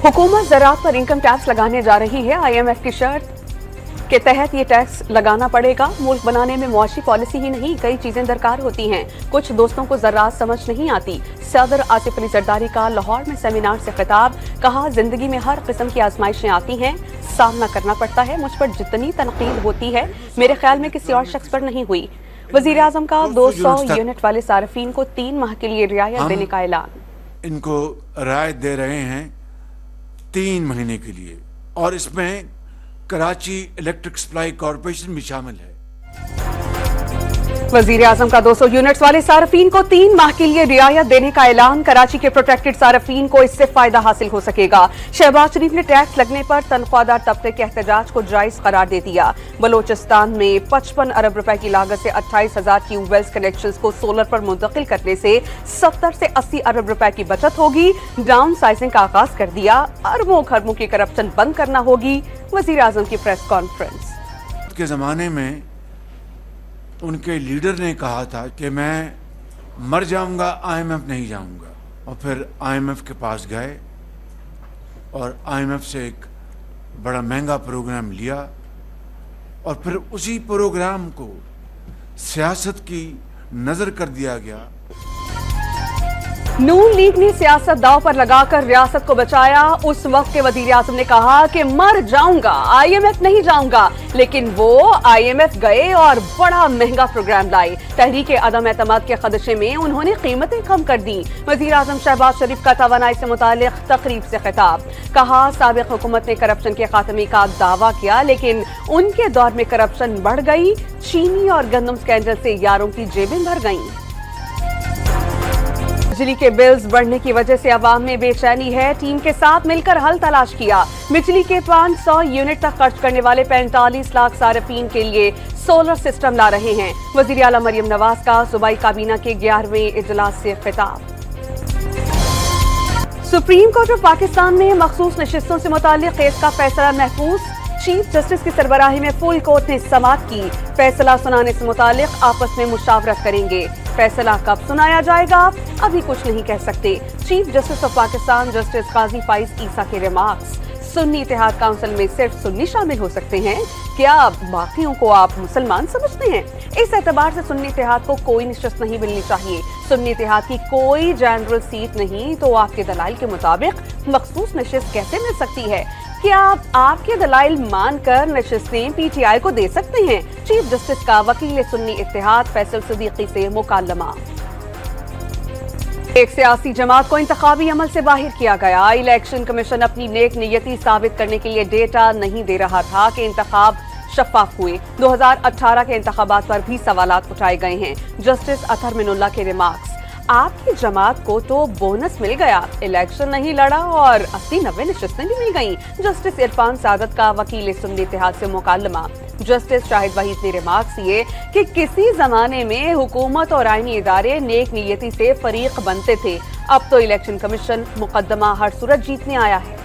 हुकूमत ज़राअत पर income tax लगाने जा रही है। IMF की शर्त के तहत ये टैक्स लगाना पड़ेगा। मुल्क बनाने में मुआशी पॉलिसी ही नहीं, कई चीजें दरकार होती हैं। कुछ दोस्तों को ज़राअत समझ नहीं आती। सदर आसिफ अली जरदारी का लाहौर में सेमिनार से खिताब। कहा, जिंदगी में हर किस्म की आजमाइशें आती हैं, सामना करना पड़ता है। मुझ पर जितनी तनकीद होती है मेरे ख्याल में किसी और शख्स पर नहीं हुई। वजीर आजम का 200 यूनिट वाले सार्फिन को 3 माह के लिए रियायत देने का ऐलान। इनको रियायत दे रहे हैं 3 महीने के लिए, और इसमें कराची इलेक्ट्रिक सप्लाई कॉर्पोरेशन भी शामिल है। वजीर आजम का 200 यूनिट्स वाले सार्फिन को 3 माह के लिए रियायत देने का ऐलान। कराची के प्रोटेक्टेड सार्फिन को इससे फायदा हासिल हो सकेगा। शहबाज शरीफ ने टैक्स लगने पर तनख्वाहदार तबके के एहतजाज को जायज करार दे दिया। बलोचिस्तान में 55 अरब रुपए की लागत से 28,000 ट्यूबवेल्स कनेक्शंस को सोलर पर मुंतकिल करने से 70 से 80 अरब रुपए की बचत होगी। डाउन साइजिंग का आगाज कर दिया। अरबों खरबों की करप्शन बंद करना होगी। वजीर आजम की प्रेस कॉन्फ्रेंस। के जमाने में उनके लीडर ने कहा था कि मैं मर जाऊंगा, IMF नहीं जाऊंगा, और फिर IMF के पास गए और IMF से एक बड़ा महंगा प्रोग्राम लिया, और फिर उसी प्रोग्राम को सियासत की नजर कर दिया गया। नून लीग ने सियासत दांव पर लगाकर रियासत को बचाया। उस वक्त के वजीर आजम ने कहा कि मर जाऊंगा, IMF नहीं जाऊंगा, लेकिन वो IMF गए और बड़ा महंगा प्रोग्राम लाए। तहरीक अदम एतमाद के खदशे में उन्होंने कीमतें कम कर दी। वजीर आजम शहबाज शरीफ का तवानाई से मुतालिक तकरीब से खिताब। कहा, साबिक हुकूमत ने करप्शन के खात्मे का दावा किया, लेकिन उनके दौर में करप्शन बढ़ गई। चीनी और गंदम स्कैंडल से यारों की जेबें भर गईं। बिजली के बिल्स बढ़ने की वजह से अवाम में बेचैनी है। टीम के साथ मिलकर हल तलाश किया। बिजली के 500 यूनिट तक खर्च करने वाले 45 लाख सार्फिन के लिए सोलर सिस्टम ला रहे हैं। वजीर आला मरियम नवाज का सूबाई काबीना के 11वें इजलास से खिताब। सुप्रीम कोर्ट ऑफ पाकिस्तान में मखसूस नशिस्तों से मुताल्लिक केस का फैसला महफूज। चीफ जस्टिस की सरबराही में फुल कोर्ट ने समाअत की। फैसला सुनाने से मुताल्लिक आपस में मुशावरत करेंगे। फैसला कब सुनाया जाएगा अभी कुछ नहीं कह सकते। Chief justice of Pakistan justice Qazi Faez Isa के रिमार्क्स। सुन्नी इत्तेहाद काउंसिल में सिर्फ सुन्नी शामिल हो सकते हैं, क्या बाकियों को आप मुसलमान समझते हैं? इस एतबार से सुन्नी इत्तेहाद को कोई नशिस्त नहीं मिलनी चाहिए। सुन्नी इत्तेहाद की कोई जनरल सीट नहीं, तो आपके दलाइल के मुताबिक मखसूस नशिस्त कैसे मिल सकती है? क्या आपके दलाइल मानकर नशिस्तें PTI को दे सकते हैं? चीफ जस्टिस का वकील सुन्नी इत्तेहाद फैसल सिद्दीकी से मुकालमा। एक सियासी जमात को इंतखाबी अमल से बाहर किया गया। इलेक्शन कमीशन अपनी नेक नियति साबित करने के लिए डेटा नहीं दे रहा था कि इंतखाब शफाफ हुए। 2018 के इंतखाबात पर भी सवालात उठाए गए हैं। जस्टिस अतहर मिनुल्लाह के रिमार्क्स। आपकी जमात को तो बोनस मिल गया, इलेक्शन नहीं लड़ा और 80-90 नशिस्तें भी मिल गईं। जस्टिस इरफान सादत का वकील सुन्नी इत्तेहाद से मुकालमा। जस्टिस शाहिद वहीद ने रिमार्क्स किए कि किसी जमाने में हुकूमत और आईनी इदारे नेक नियति से फरीक बनते थे, अब तो इलेक्शन कमीशन मुकदमा हर सूरत जीतने आया है।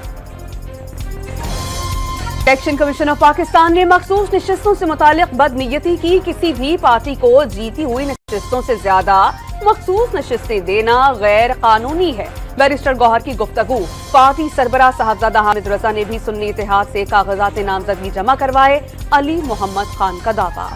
इलेक्शन कमीशन ऑफ पाकिस्तान ने मखसूस नशिस्तों से मुतालिक बदनीयती की। किसी भी पार्टी को जीती हुई नशिस्तों से ज्यादा मखसूस नशिस्तें देना गैर कानूनी है। बैरिस्टर गौहर की गुफ्तगू। पार्टी सरबराह साहबजादा हामिद रजा ने भी सुन्नी इत्तेहाद से कागजात नामजदगी जमा करवाए। अली मोहम्मद खान का दावा।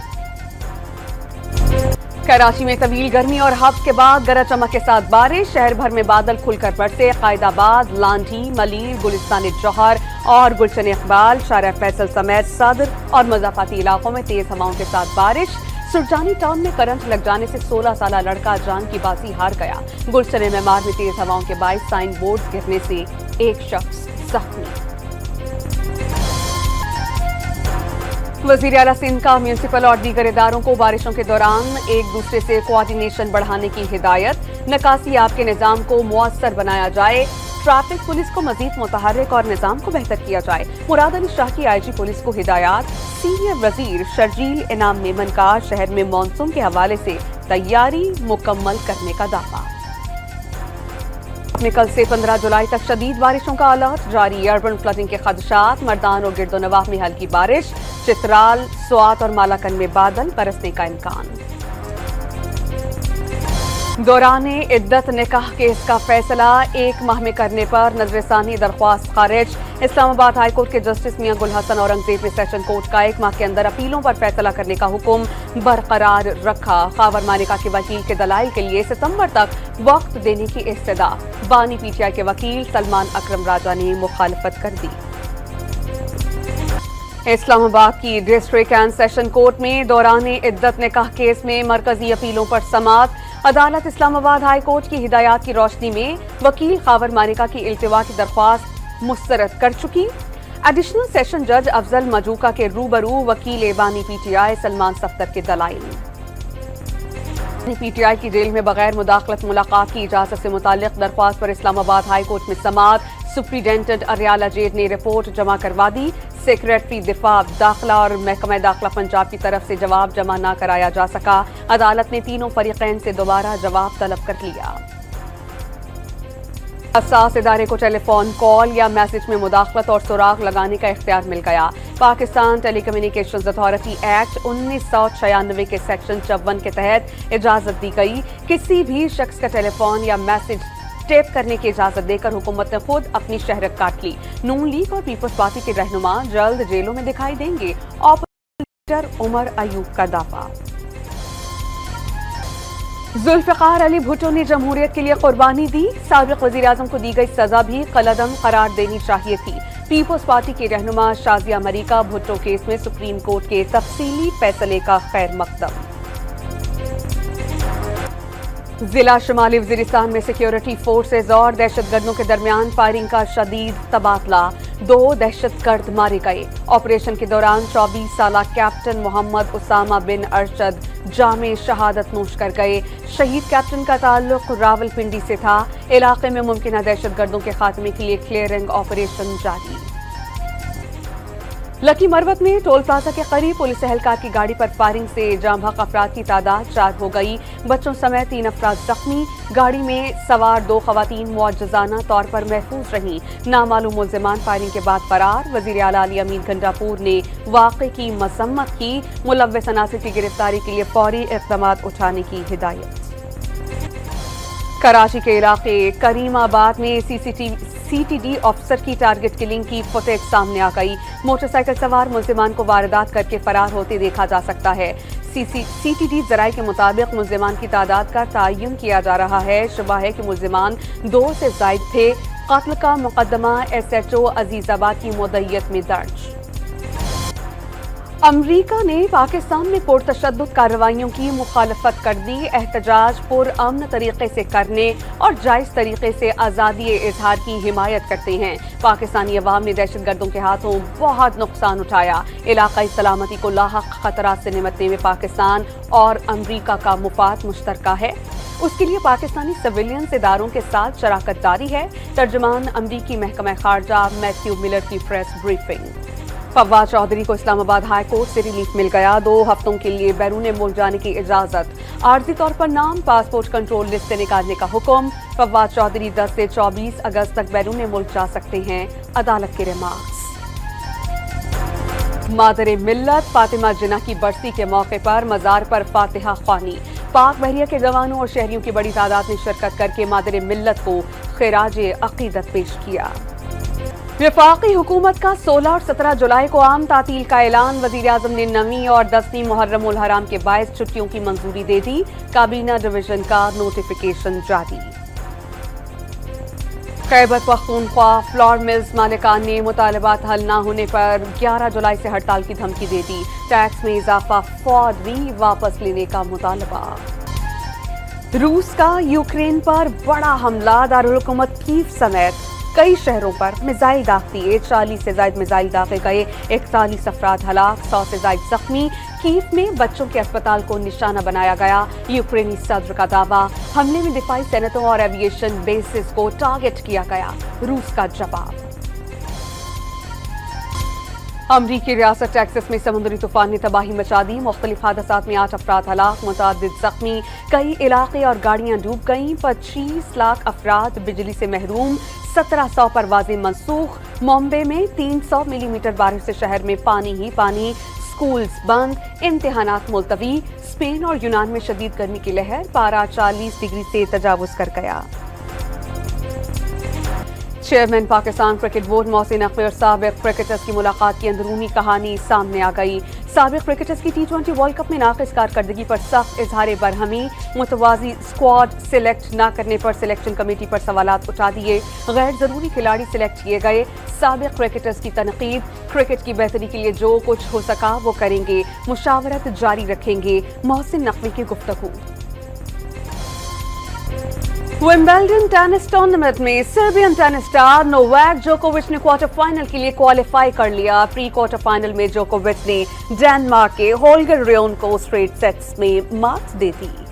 कराची में तवील गर्मी और हफ्स के बाद गरज चमक के साथ बारिश। शहर भर में बादल खुलकर बरसे। कायदाबाद, लांठी, मलीर, गुलिस्तान जौहर और गुलशन इकबाल, शारा फैसल समेत सदर और मजाफाती इलाकों में तेज हवाओं के साथ बारिश। सुरजानी टाउन में करंट लग जाने से 16 साला लड़का जान की बाजी हार गया। गुलशन मेमार में तेज हवाओं के बायस साइन बोर्ड गिरने से एक शख्स जख्मी। वजीर आला सिंध का म्यूनिसिपल और दीगर इदारों को बारिशों के दौरान एक दूसरे से कोऑर्डिनेशन बढ़ाने की हिदायत। नकासी आब के निजाम को मुअस्सर बनाया जाए। ट्रैफिक पुलिस को मजीद मुतहर्रिक और निजाम को बेहतर किया जाए। मुराद अली शाह की IG पुलिस को हिदायत। सीनियर वजीर शर्जील इनाम मेमन का शहर में मानसून के हवाले से तैयारी मुकम्मल करने का दावा। कल से 15 जुलाई तक शदीद बारिशों का अलर्ट जारी। अर्बन फ्लडिंग के खदशात। मर्दान और गिरदोनवाह में हल्की बारिश। चित्राल, स्वात और मालाकन में बादल बरसने का इम्कान। दौरान इद्दत निकाह केस का फैसला 1 माह में करने पर नजरसानी दरख्वास्त खारिज। इस्लामाबाद हाई कोर्ट के जस्टिस मियां गुल हसन औरंगजेब ने सेशन कोर्ट का 1 माह के अंदर अपीलों पर फैसला करने का हुक्म बरकरार रखा। खावर मानिका के वकील के दलाइल के लिए सितंबर तक वक्त देने की इस्तदा। बानी पीटीआई के वकील सलमान अकरम राजा ने मुखालफत कर दी। इस्लामाबाद की डिस्ट्रिक्ट एंड सेशन कोर्ट में दौरान इद्दत निकाह केस में मरकजी अपीलों पर समाअत। अदालत इस्लामाबाद हाई कोर्ट की हिदायत की रोशनी में वकील खावर मानिका की इल्तिवा की दरख्वास्त मुस्तरद कर चुकी। एडिशनल सेशन जज अफजल मजूका के रूबरू वकील बानी पीटीआई सलमान सफ्तर के दलाइल। पीटीआई की जेल में बगैर मुदाखलत मुलाकात की इजाजत से मुताल्लिक दरख्वास्त पर इस्लामाबाद हाई कोर्ट में समाअत। सुप्रीडेंटेंट अरियाला जेड ने रिपोर्ट जमा करवा दी। सेक्रेटरी दिफा दाखिला और महकमा दाखिला पंजाब की तरफ से जवाब जमा न कराया जा सका। अदालत ने तीनों फरीकैन से दोबारा जवाब तलब कर लिया। हसास इदारे को टेलीफोन कॉल या मैसेज में मुदाखलत और सुराग लगाने का इख्तियार मिल गया। Pakistan telecommunications authority act 1996 के सेक्शन 54 के तहत इजाजत दी गई। किसी भी शख्स का टेलीफोन या मैसेज टेप करने की इजाजत देकर हुकूमत ने खुद अपनी शहरत काट ली। नून लीग और पीपल्स पार्टी के रहनुमा जल्द जेलों में दिखाई देंगे। ऑपोजिशन लीडर उमर अयूब का दावा। जुल्फिकार अली भुट्टो ने जमहूरियत के लिए कुर्बानी दी। साबिक वजीर आजम को दी गई सजा भी कलअदम करार देनी चाहिए थी। पीपल्स पार्टी के रहनुमा शाजिया मरीका भुट्टो केस में सुप्रीम कोर्ट के तफसीली फैसले का खैर मकदम। जिला शुमाली वजीरिस्तान में सिक्योरिटी फोर्सेज और दहशतगर्दों के दरमियान फायरिंग का शदीद तबादला। 2 दहशतगर्द मारे गए। ऑपरेशन के दौरान 24 साला कैप्टन मोहम्मद उसामा बिन अरशद जामे शहादत नोश कर गए। शहीद कैप्टन का ताल्लुक रावलपिंडी से था। इलाके में मुमकिन दहशतगर्दों के खात्मे के लिए क्लियरिंग ऑपरेशन जारी। लकी मरवत में टोल प्लाजा के करीब पुलिस एहलकार की गाड़ी पर फायरिंग से जाम बहक अफराद की तादाद 4 हो गई। बच्चों समेत 3 अफराद जख्मी। गाड़ी में सवार 2 खवातीन मुअज्जजाना तौर पर महफूज रहीं। नामालूम मुल्जिमान फायरिंग के बाद फरार। वजीर आला अली अमीन गंडापुर ने वाक़े की मजम्मत की। मुलव्विस अनासिर की गिरफ्तारी के लिए फौरी इक़दामात उठाने की हिदायत। कराची के इलाके करीमाबाद में सीटीडी ऑफिसर की टारगेट किलिंग की फुटेज सामने आ गई। मोटरसाइकिल सवार मुल्जिमान को वारदात करके फरार होते देखा जा सकता है। सीटीडी जराये के मुताबिक मुल्जिमान की तादाद का तयन किया जा रहा है। शुबा है कि मुल्जिमान 2 से ज़ायद थे। कत्ल का मुकदमा SHO अजीजाबाद की मुद्दइयत में दर्ज। अमरीका ने पाकिस्तान में पुरतशद्दुद कार्रवाइयों की मुखालफत कर दी। एहतजाज पुरअमन तरीके से करने और जायज तरीके से आज़ादी इजहार की हिमायत करते हैं। पाकिस्तानी अवाम ने दहशतगर्दों के हाथों बहुत नुकसान उठाया। इलाकाई सलामती को लाहक खतरात से निमटने में पाकिस्तान और अमरीका का मुफाद मुश्तरका है। उसके लिए पाकिस्तानी सिविलियन इदारों के साथ शराकत जारी है। तर्जुमान अमरीकी महकमा खारजा मैथ्यू मिलर की प्रेस ब्रीफिंग। फवाद चौधरी को इस्लामाबाद हाई कोर्ट से रिलीफ मिल गया। 2 हफ्तों के लिए बैरून मुल्क जाने की इजाजत। आर्जी तौर पर नाम पासपोर्ट कंट्रोल लिस्ट से निकालने का हुक्म। फवाद चौधरी 10 से 24 अगस्त तक बैरून मुल्क जा सकते हैं। अदालत के रिमार्क्स। मादर मिल्लत फातिमा जिन्ना की बरसी के मौके पर मजार पर फातिहा ख्वानी। पाक बहरिया के जवानों और शहरियों की बड़ी तादाद ने शिरकत करके मादर मिल्लत को खिराज अकीदत पेश किया। वफाकी हुकूमत का 16 और 17 जुलाई को आम तातील का ऐलान। वजीर आजम ने 9वीं और 10वीं मुहर्रम उल हराम के बायस छुट्टियों की मंजूरी दे दी। काबीना डिवीजन का नोटिफिकेशन जारी। खैबर पख्तूनख्वा फ्लोर मिल्स मालिकान ने मुतालबात हल न होने पर 11 जुलाई से हड़ताल की धमकी दे दी। टैक्स में इजाफा फौरी वापस लेने का मुतालबा। रूस का यूक्रेन पर बड़ा हमला। दारुल हुकूमत कीव समेत कई शहरों पर मिसाइल दाग दिए। 40 से ज्यादा मिसाइल दागे गए। 41 अफराद हलाक, 100 से ज्यादा जख्मी। कीव में बच्चों के अस्पताल को निशाना बनाया गया। यूक्रेनी सदर का दावा, हमले में दिफाई सैनिकों और एविएशन बेसिस को टारगेट किया गया। रूस का जवाब। अमरीकी रियासत टेक्सास में समुद्री तूफान ने तबाही मचा दी। मुख्तलिफ हादसात में 8 अफराद हलाक, मुतअद्दिद जख्मी। कई इलाके और गाड़ियां डूब गईं। 25 लाख अफराद बिजली से महरूम। 1700 परवाजें मनसूख। मुंबई में 300 मिलीमीटर बारिश से शहर में पानी ही पानी। स्कूल्स बंद, इम्तिहानात मुलतवी। स्पेन और यूनान में शदीद गर्मी की लहर, पारा 40 डिग्री से तजावुज कर गया। Chairman Pakistan cricket board Mohsin Naqvi और साबिक क्रिकेटर्स की मुलाकात की अंदरूनी कहानी सामने आ गई। साबिक क्रिकेटर्स की T20 वर्ल्ड कप में नाक़िस कारकर्दगी पर सख्त इजहार बरहमी, मुतवाज़ी स्क्वाड सिलेक्ट न करने पर सिलेक्शन कमेटी पर सवालात उठा दिए। गैर ज़रूरी खिलाड़ी सिलेक्ट किए गए। साबिक क्रिकेटर्स की तनकीद, क्रिकेट की बेहतरी के लिए जो कुछ हो सका वो करेंगे, मुशावरत जारी रखेंगे। मोहसिन नकवी की गुफ्तगू। विंबलडन टेनिस टूर्नामेंट में सर्बियन टेनिस स्टार नोवाक जोकोविच ने क्वार्टर फाइनल के लिए क्वालिफाई कर लिया। प्री क्वार्टर फाइनल में जोकोविच ने डेनमार्क के होल्गर रेन को स्ट्रेट सेट्स में मात दे दी।